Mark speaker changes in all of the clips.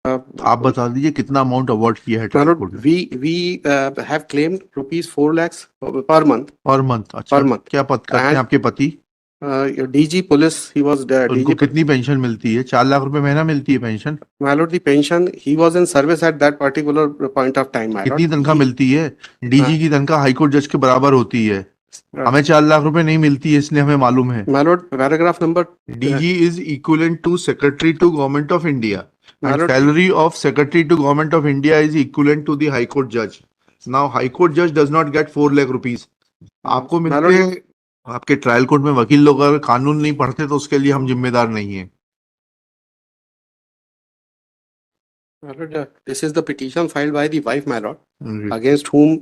Speaker 1: आप बता दीजिए कितना अमाउंट अवार्ड किया है ट्रायल कोर्ट ने?
Speaker 2: we have claimed rupees 4 lakhs per month.
Speaker 1: Per month? अच्छा,
Speaker 2: Per month.
Speaker 1: क्या पद करते हैं
Speaker 2: And
Speaker 1: आपके पति?
Speaker 2: DG police, he was the
Speaker 1: उनको
Speaker 2: DG.
Speaker 1: कितनी पेंशन मिलती है? 4 लाख रुपए महीना मिलती है pension?
Speaker 2: My lord, the pension, he was in service at that particular point of time, my lord.
Speaker 1: कितनी तनख्वाह मिलती है? डीजी की तनख्वाह हाईकोर्ट जज के बराबर होती है। हमें 4 लाख रुपए नहीं मिलती है, इसलिए हमें मालूम है।
Speaker 2: My lord, paragraph number
Speaker 1: DG is equivalent to Secretary to Government of India.
Speaker 2: My
Speaker 1: And
Speaker 2: lord,
Speaker 1: salary of Secretary to Government of India is equivalent to the High Court judge. Now High Court judge does not get 4 lakh rupees. आपको
Speaker 2: My
Speaker 1: मिलते
Speaker 2: lord,
Speaker 1: हैं। आपके trial court में वकील लोग अगर कानून नहीं पढ़ते तो उसके लिए हम जिम्मेदार नहीं है।
Speaker 2: my lord, this is the petition filed by the wife, my lord,
Speaker 1: ji
Speaker 2: against whom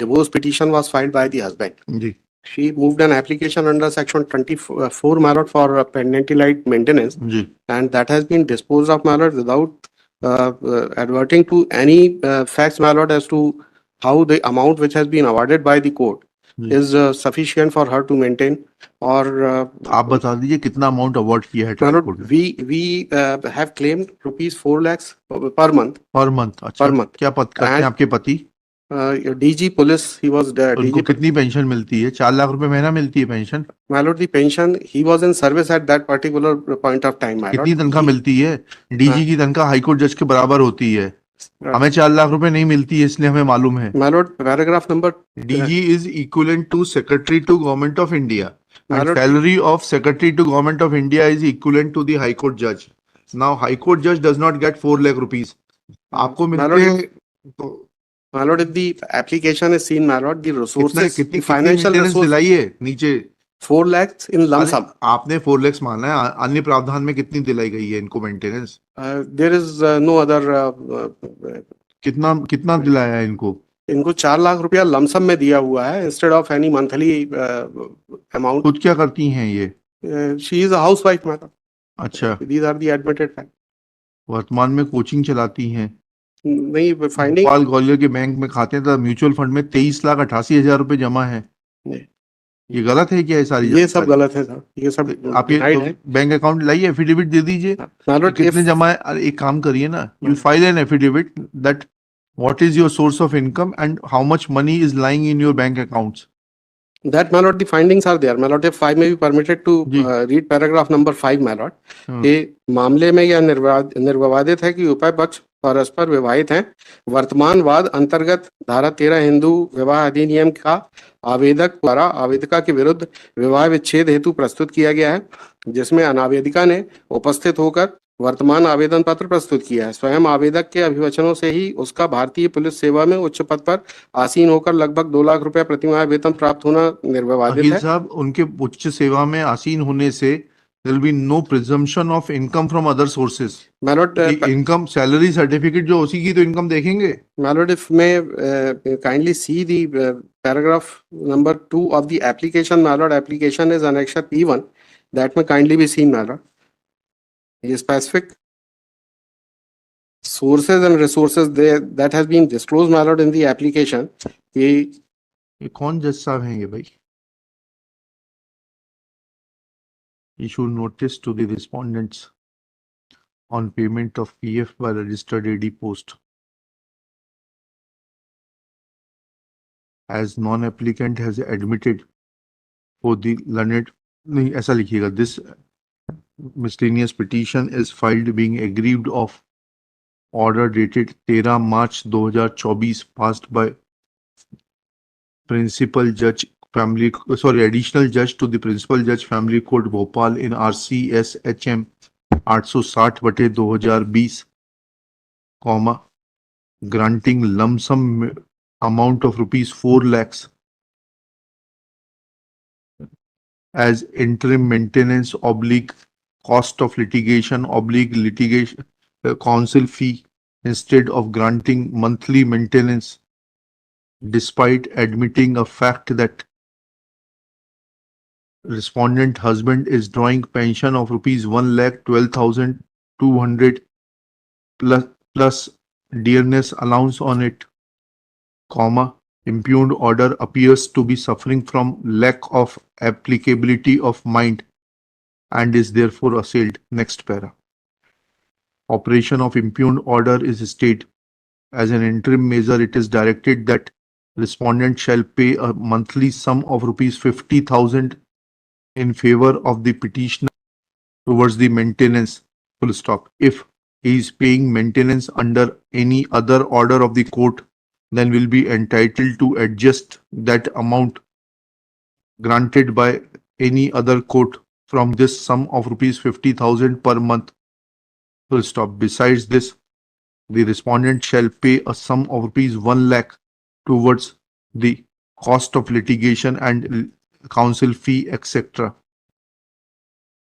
Speaker 2: divorce petition was filed by the husband.
Speaker 1: Ji
Speaker 2: She moved an application under section 24, my lord, for penalty light maintenance,
Speaker 1: ji
Speaker 2: and that has been disposed of, my lord, without adverting to any facts, my lord, as to how the amount which has been awarded by the court
Speaker 1: ji.
Speaker 2: is sufficient for her to maintain. Or
Speaker 1: आप बता दीजिए कितना amount award किया है
Speaker 2: my
Speaker 1: trial
Speaker 2: lord,
Speaker 1: court ने?
Speaker 2: we have claimed rupees 4 lakhs per month.
Speaker 1: Per month? अच्छा,
Speaker 2: Per month.
Speaker 1: क्या पद करते हैं
Speaker 2: And
Speaker 1: आपके पति?
Speaker 2: DG police, he was the
Speaker 1: उनको
Speaker 2: DG.
Speaker 1: कितनी पेंशन मिलती है? 4 लाख रुपए महीना मिलती है pension?
Speaker 2: My lord, the pension, he was in service at that particular point of time, my lord.
Speaker 1: कितनी तनख्वाह मिलती है? डीजी की तनख्वाह हाईकोर्ट जज के बराबर होती है। हमें 4 लाख रुपए नहीं मिलती है, इसलिए हमें मालूम है।
Speaker 2: My lord, paragraph number
Speaker 1: DG is equivalent to Secretary to Government of India.
Speaker 2: My
Speaker 1: And
Speaker 2: lord,
Speaker 1: salary of Secretary to Government of India is equivalent to the High Court judge. Now High Court judge does not get 4 lakh rupees. आपको
Speaker 2: My
Speaker 1: मिलते
Speaker 2: lord,
Speaker 1: हैं तो
Speaker 2: my lord, if the application is seen, my lord, the resources,
Speaker 1: कितनी
Speaker 2: the financial
Speaker 1: maintenance
Speaker 2: resource,
Speaker 1: दिलाई है नीचे?
Speaker 2: 4 lakhs in lump
Speaker 1: अरे,
Speaker 2: sum.
Speaker 1: आपने 4 lakhs माना है, अन्य प्रावधान में कितनी दिलाई गई है इनको maintenance?
Speaker 2: There is no other.
Speaker 1: कितना दिलाया है इनको?
Speaker 2: इनको 4 लाख रुपया लमसम में दिया हुआ है instead of any monthly amount.
Speaker 1: खुद क्या करती हैं ये?
Speaker 2: She is a housewife, madam.
Speaker 1: अच्छा,
Speaker 2: these are the admitted fact.
Speaker 1: वर्तमान में कोचिंग चलाती हैं।
Speaker 2: नहीं, फाइंडिंग.
Speaker 1: भोपाल ग्वालियर के बैंक में खाते था, म्यूचुअल फंड में 23,88,000 रुपए जमा है।
Speaker 2: नहीं।
Speaker 1: ये गलत है क्या? ये सारी
Speaker 2: ये सब गलत है सर, ये सब
Speaker 1: आप ये
Speaker 2: denied है.
Speaker 1: बैंक अकाउंट लाइए, एफिडेविट दे दीजिए
Speaker 2: Lord,
Speaker 1: कि कितने
Speaker 2: if-
Speaker 1: जमा है। अरे एक काम करिए ना, you file an affidavit that what is your source of income and how much money is lying in your bank accounts.
Speaker 2: That, my lord, the findings are there. My lord, if I may be permitted to
Speaker 1: ji.
Speaker 2: read paragraph number 5, my lord. ये मामले में यह निर्विवादित है कि उभय पक्ष परस्पर विवाहित हैं। वर्तमान वाद अंतर्गत धारा 13 हिंदू विवाह अधिनियम का आवेदक द्वारा आवेदिका के विरुद्ध विवाह विच्छेद हेतु प्रस्तुत किया गया है, जिसमें अनावेदिका ने उपस्थित होकर वर्तमान आवेदन पत्र प्रस्तुत किया है। स्वयं आवेदक के अभिवचनों से ही उसका भारतीय पुलिस सेवा में उच्च पद पर आसीन होकर लगभग 2 लाख रुपया प्रतिमाह वेतन प्राप्त होना निर्विवादित
Speaker 1: अखिल
Speaker 2: है।
Speaker 1: साहब, उनके उच्च सेवा में आसीन होने से there will be no presumption of income from other sources.
Speaker 2: My lord,
Speaker 1: income salary certificate जो उसी की तो इनकम देखेंगे।
Speaker 2: My lord, if may kindly see the paragraph number 2 of the application, my lord. Application is annexure P1. That may kindly be seen, my lord. The specific sources and resources there that has been disclosed, my lord, in the application.
Speaker 1: ये कौन जज साहब हैं ये भाई? Issue notice to the respondents on payment of PF by registered AD post. As non-applicant has admitted for the learned, नहीं ऐसा लिखिएगा, this miscellaneous petition is filed being aggrieved of order dated 13 March 2024 passed by principal judge family, additional judge to the principal judge family court Bhopal in RCS HM 860/2020, granting lump sum amount of rupees 4 lakhs as interim maintenance / cost of litigation / litigation counsel fee instead of granting monthly maintenance, despite admitting a fact that respondent husband is drawing pension of rupees 1,12,200 plus dearness allowance on it, impugned order appears to be suffering from lack of applicability of mind and is therefore assailed. Next para. operation of impugned order is stayed. As an interim measure, it is directed that respondent shall pay a monthly sum of rupees 50,000 in favor of the petitioner towards the maintenance, full stop. If he is paying maintenance under any other order of the court, then will be entitled to adjust that amount granted by any other court from this sum of rupees 50,000 per month, full stop. Besides this, the respondent shall pay a sum of rupees 1 lakh towards the cost of litigation and counsel fee, etc.